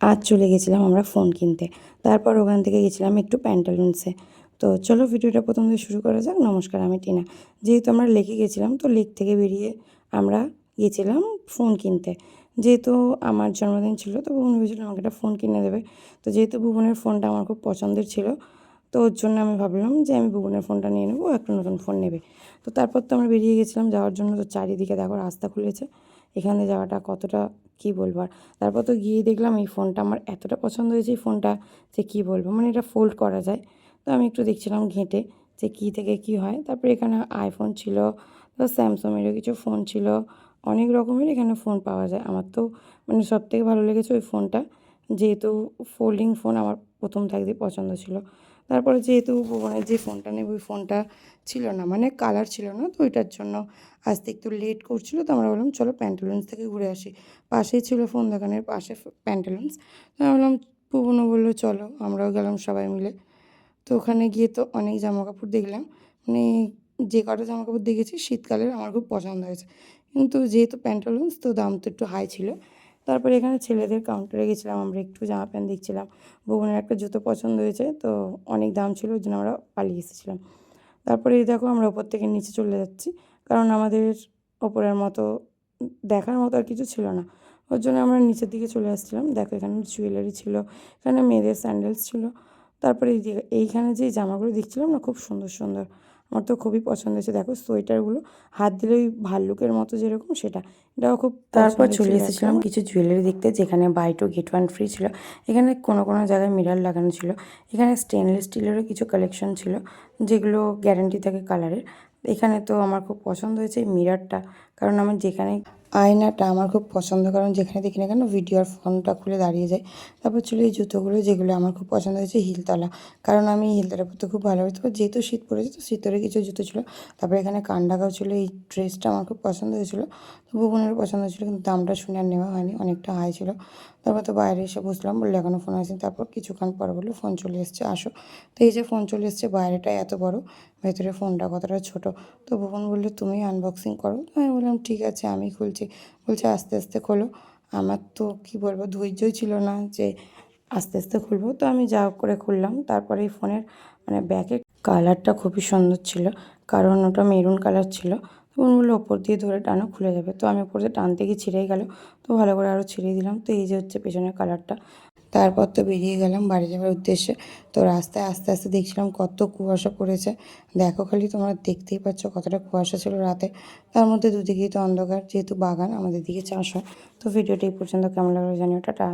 আজ চলে গেছিলাম আমরা ফোন কিনতে। তারপর ওখান থেকে গেছিলাম একটু প্যান্টালুন্সে। তো চলো ভিডিওটা প্রথম থেকে শুরু করা যাক। নমস্কার, আমি টিনা। যেহেতু আমরা লেকে গেছিলাম, তো লেক থেকে বেরিয়ে আমরা গেছিলাম ফোন কিনতে। যেহেতু আমার জন্মদিন ছিল, তো ভুবন ভেবেছিল আমাকে একটা ফোন কিনে দেবে। তো যেহেতু ভুবনের ফোনটা আমার খুব পছন্দের ছিল, তো ওর জন্য আমি ভাবলাম যে আমি ভুবনের ফোনটা নিয়ে নেবো, একটা নতুন ফোন নেবে। তো তারপর তো আমরা বেরিয়ে গেছিলাম যাওয়ার জন্য। তো চারিদিকে দেখো রাস্তা খুলেছে, এখানে যাওয়াটা কতটা কী বলবো আর। তারপর তো গিয়ে দেখলাম এই ফোনটা আমার এতটা পছন্দ হয়েছে, এই ফোনটা যে কী বলবো, মানে এটা ফোল্ড করা যায়। তো আমি একটু দেখছিলাম ঘেঁটে যে কী থেকে কী হয়। তারপরে এখানে আইফোন ছিল, তো স্যামসংয়েরও কিছু ফোন ছিল, অনেক রকমের এখানে ফোন পাওয়া যায়। আমার তো মানে সবথেকে ভালো লেগেছে ওই ফোনটা, যেহেতু ফোল্ডিং ফোন আমার প্রথম থাকতেই পছন্দ ছিল। তারপরে যেহেতু ভুবনের যে ফোনটা নেব ওই ফোনটা ছিল না, মানে কালার ছিল না, তো ওইটার জন্য আসতে একটু লেট করছিল। তো আমরা বললাম চলো প্যান্টালুন্স থেকে ঘুরে আসি। পাশেই ছিল ফোন দোকানের পাশে প্যান্টালুন্স। তো আমি বললাম, ভুবনও বললো চলো, আমরাও গেলাম সবাই মিলে। তো ওখানে গিয়ে তো অনেক জামাকাপড় দেখলাম, মানে যে কটা জামাকাপড় দেখেছি শীতকালের আমার খুব পছন্দ হয়েছে। কিন্তু যেহেতু প্যান্টালুন্স, তো দাম তো একটু হাই ছিল। তারপরে এখানে ছেলেদের কাউন্টারে গেছিলাম, আমরা একটু জামা প্যান্ট দেখছিলাম। ভুবনের একটা জুতো পছন্দ হয়েছে, তো অনেক দাম ছিল, ওই জন্য আমরা পালিয়ে এসেছিলাম। তারপরে এই দেখো আমরা ওপর থেকে নিচে চলে যাচ্ছি, কারণ আমাদের ওপরের মতো দেখার মতো আর কিছু ছিল না। ওর জন্য আমরা নিচের দিকে চলে আসছিলাম। দেখো এখানে জুয়েলারি ছিল, এখানে মেয়েদের স্যান্ডেলস ছিল। তারপরে এইদিকে এইখানে যে জামাগুলো দেখছিলাম না, খুব সুন্দর সুন্দর, আমার তো খুবই পছন্দ হয়েছে। দেখো সোয়েটারগুলো হাত দিলে ওই ভাল্লুকের মতো যেরকম, সেটা এটাও খুব তারপর চলে এসেছিলাম কিছু জুয়েলারি দেখতে, যেখানে buy two get one free ছিল। এখানে কোনো কোনো জায়গায় মিরার লাগানো ছিল। এখানে স্টেনলেস স্টিলেরও কিছু কালেকশন ছিল, যেগুলো গ্যারান্টি থাকে কালারের। এখানে তো আমার খুব পছন্দ হয়েছে এই মিরারটা, কারণ আমার যেখানে আয়নাটা আমার খুব পছন্দ, কারণ যেখানে দেখি না কেন ভিডিও আর ফোনটা খুলে দাঁড়িয়ে যায়। তারপর ছিল এই জুতোগুলো, যেগুলো আমার খুব পছন্দ হয়েছে হিলতলা, কারণ আমি হিলতলা পরতে খুব ভালোবাসি। তারপর যেহেতু শীত পড়েছে, তো শীতেরও কিছু জুতো ছিল। তারপরে এখানে কানঢাকাও ছিল, এই ড্রেসটা আমার খুব পছন্দ হয়েছিল। তো ভুবনেরও পছন্দ হয়েছিল, কিন্তু দামটা শুনে আর নেওয়া হয়নি, অনেকটা হাই ছিল। তারপর তো বাইরে এসে বসলাম, বললো এখনও ফোন আসেনি। তারপর কিছুক্ষণ পর বললো ফোন চলে এসছে, আসো। তো এই যে ফোন চলে এসছে, বাইরেটা এত বড়, ভেতরে ফোনটা কতটা ছোট। তো ভুবন বললো তুমি আনবক্সিং করো। তো আমি বললাম ঠিক আছে, আমি খুলছি। বলছে আস্তে আস্তে খোলো। আমার তো কী বলবো, ধৈর্যই ছিল না যে আস্তে আস্তে খুলবো। তো আমি যা হোক করে খুললাম। তারপরে এই ফোনের মানে ব্যাকের কালারটা খুবই সুন্দর ছিল, কারণ ওটা মেরুন কালার ছিল। তো বললো ওপর দিয়ে ধরে টানো, খুলে যাবে। তো আমি ওপর দিয়ে টানতে গিয়ে ছিঁড়েই গেল। তো ভালো করে আরও ছিঁড়ে দিলাম। তো এই যে হচ্ছে পেছনের কালারটা। তারপর তো বেরিয়ে গেলাম বাড়ি যাওয়ার উদ্দেশ্যে। তো রাস্তায় আস্তে আস্তে দেখছিলাম কত কুয়াশা পড়েছে। দেখো খালি, তোমরা দেখতেই পাচ্ছ কতটা কুয়াশা ছিল রাতে। তার মধ্যে দুদিকেই তো অন্ধকার, যেহেতু বাগান আমাদের দিকে চাষ হয়। তো ভিডিওটা এই পর্যন্ত কেমন লাগলো জানিও, টাটা।